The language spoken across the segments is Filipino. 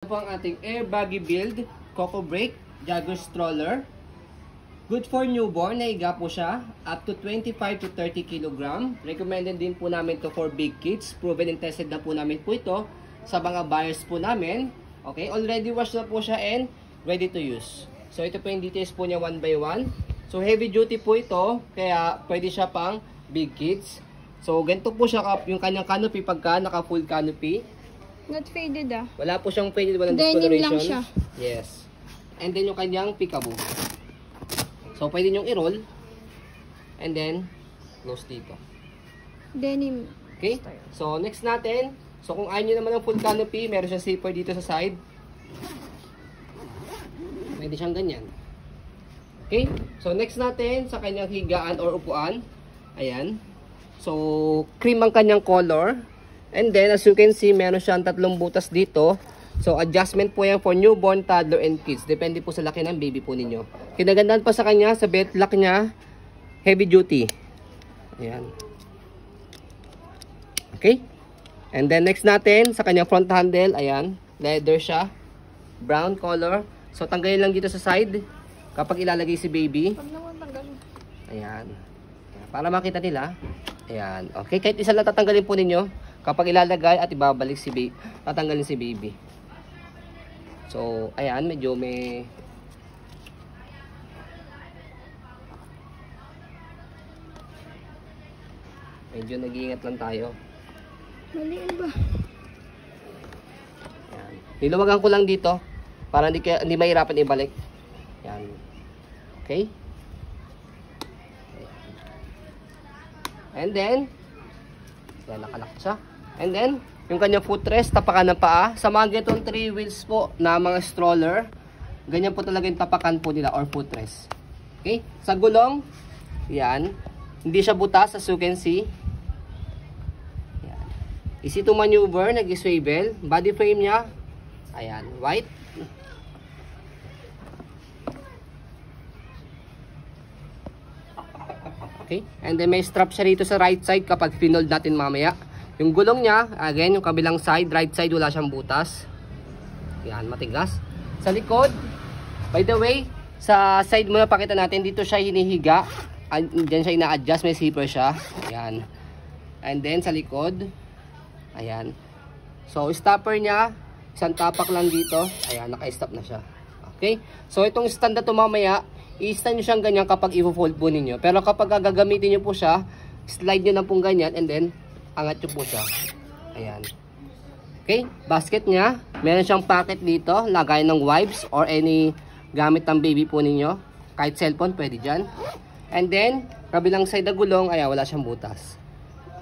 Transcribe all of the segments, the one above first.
Po ang ating air baggy build, Coco Break, Jagger stroller. Good for newborn, naiga po siya, up to 25 to 30 kg. Recommended din po namin to for big kids. Proven and tested na po namin po ito sa mga buyers po namin. Okay, already washed na po siya and ready to use. So ito po yung details po niya one by one. So heavy duty po ito, kaya pwede siya pang big kids. So ganito po siya yung kanyang canopy pagka naka full canopy. Not faded ah. Wala po siyang faded, walang Denim discoloration. lang siya. Yes. And then yung kanyang peekaboo. So pwede nyo i-roll. And then close dito. Denim. Okay? So next natin. So kung ayaw nyo naman ng full canopy, meron siyang zipper dito sa side. Pwede siyang ganyan. Okay? So next natin sa kanyang higaan or upuan. Ayan. So cream ang kanyang color. And then, as you can see, meron siyang tatlong butas dito. So, adjustment po yan for newborn, toddler, and kids. Depende po sa laki ng baby po ninyo. Kinagandaan pa sa kanya, sa belt lock niya, heavy duty. Ayan. Okay? And then, next natin, sa kanyang front handle, ayan, leather siya. Brown color. So, tanggalin lang dito sa side kapag ilalagay si baby. Pag naman tanggalin. Ayan. Para makita nila. Ayan. Okay, kahit isa lang tatanggalin po ninyo. Kapag ilalagay at ibabalik si baby, tatanggalin si baby. So, ayan, medyo nag-iingat lang tayo. Maliin ba? Ayan. Niluwagan ko lang dito para hindi mahirapan ibalik. Ayan. Okay? And then, ayan, nakalak siya. And then, yung kanyang footrest, tapakan ng paa. Sa mga getong 3 wheels po na mga stroller, ganyan po talaga yung tapakan po nila or footrest. Okay? Sa gulong, yan. Hindi siya butas as you can see. Yan. Easy to maneuver, nag-swivel. Body frame niya, ayan, white. Okay? And then may strap siya rito sa right side kapag pinold natin mamaya. Yung gulong niya, again, yung kabilang side, right side, wala siyang butas. Yan, matigas. Sa likod, by the way, sa side muna pakita natin, dito siya hinihiga. Diyan siya ina-adjust, may zipper siya. Yan. And then sa likod, ayan. So, stopper niya, isang tapak lang dito. Ayan, naka-stop na siya. Okay? So, itong stand na ito mamaya, i-stand nyo siyang ganyan kapag i-fold po ninyo. Pero kapag gagamitin nyo po siya, slide nyo na pong ganyan and then angat nyo po siya. Ayan. Okay? Basket niya. Meron siyang pocket dito. Lagay ng wipes or any gamit ng baby po ninyo. Kahit cellphone, pwede dyan. And then, kabilang side na gulong, ayan, wala siyang butas.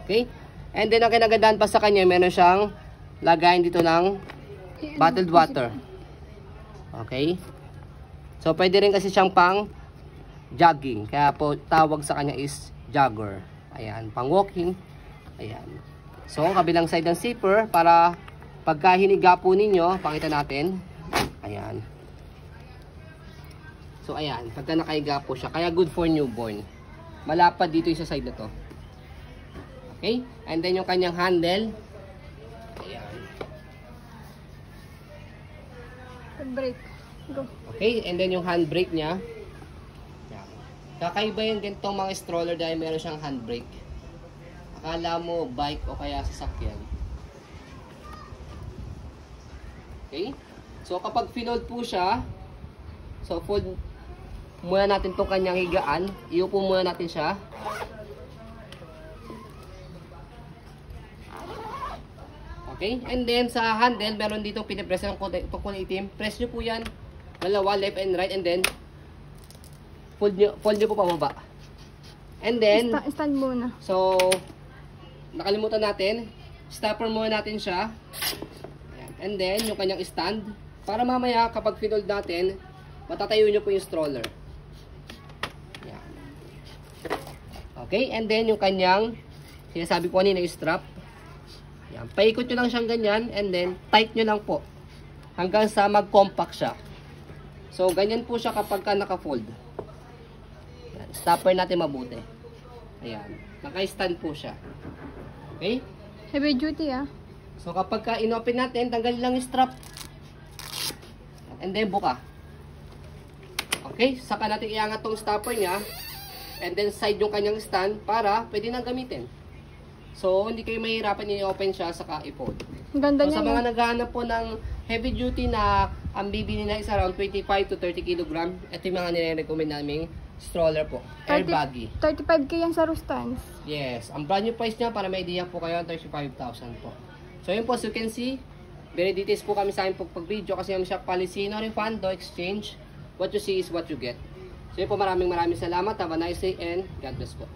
Okay? And then, ang kinagandaan pa sa kanya, meron siyang lagayin dito ng bottled water. Okay? So, pwede rin kasi siyang pang jogging. Kaya po, tawag sa kanya is jogger. Ayan, pang walking. Ayan. So, kabilang side ng zipper para pagka hiniga po ninyo, pakita natin. Ayan. So, ayan. Pagka nakahiga po siya. Kaya good for newborn. Malapad dito yung sa side na to. Okay? And then yung kanyang handle. Ayan. Brake. Go. Okay? And then yung handbrake niya. Ayan. Kakaiba yung ganitong mga stroller dahil meron siyang handbrake. Akala mo bike o kaya sasakyan. Okay? So kapag finold po siya, so fold muna natin itong kanyang higaan. Iupo muna natin siya. Okay? And then sa handle, meron dito pinipress ng kulay itim. Press nyo po yan. Dalawa, left and right. And then fold nyo po pababa. And then Stand muna. so nakalimutan natin, stopper muna natin siya. Ayan. And then, yung kanyang stand. Para mamaya, kapag finold natin, matatayo nyo po yung stroller. Ayan. Okay, and then yung kanyang, sinasabi ko kanina yung strap. Ayan. Paikot nyo lang siyang ganyan, and then, tight nyo lang po. Hanggang sa mag-compact siya. So, ganyan po siya kapag ka naka-fold. Ayan. Stopper natin mabuti. Ayan. Naka-stand po siya. Okay? Heavy duty ah. So kapag ka inopen natin, tanggalin lang yung strap. and then buka. Okay, saka natin iangat tong stopper niya, and then side yung kanyang stand para pwede nang gamitin. So, hindi kayo mahirapan i-open siya saka i-fold. Ang ganda So, niya. sa mga naghahanap po ng heavy duty na ang bibili na is around 25 to 30 kg, ito yung mga nire-recommend naming stroller po. Air baggy. 35K yan sa Rustans. Yes. Ang brand new price niya, para may idea po kayo, 35,000 po. So, yun po, as you can see, very details po kami sa aming pag-video kasi yung shop policy, no refund, no exchange. What you see is what you get. So, yun po, maraming salamat. Have a nice day and God bless po.